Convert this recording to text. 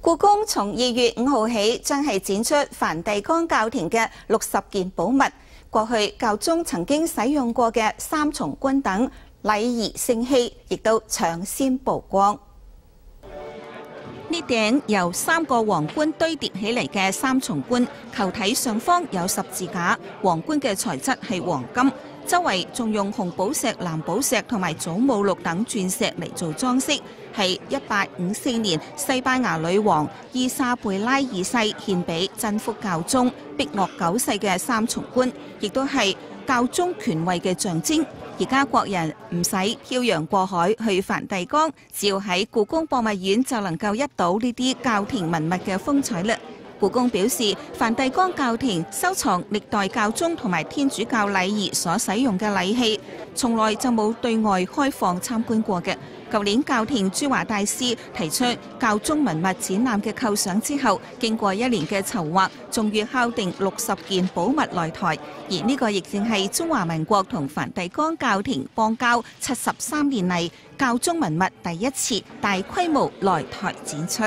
故宮從2月5號起將係展出梵蒂岡教廷嘅60件寶物，過去教宗曾經使用過嘅三重冠等禮儀聖器，亦都搶先曝光。呢頂由3個皇冠堆疊起嚟嘅三重冠，球體上方有十字架，皇冠嘅材質係黃金，周圍仲用紅寶石、藍寶石同埋祖母綠等鑽石嚟做裝飾，係1854年西班牙女王伊莎貝拉二世獻俾真福教宗碧岳9世嘅三重冠，亦都係教宗權位嘅象徵。而家國人唔使漂洋過海去梵蒂岡，只要喺故宮博物院就能夠一睹呢啲教廷文物嘅風采啦。故宮表示，梵蒂岡教廷收藏歷代教宗同埋天主教禮儀所使用嘅禮器，從來就冇對外開放參觀過嘅。舊年教廷駐華大使提出教宗文物展覽嘅構想之後，經過1年嘅籌劃，終於敲定60件寶物來台。而呢個亦正係中華民國同梵蒂岡教廷邦交73年嚟教宗文物第一次大規模來台展出。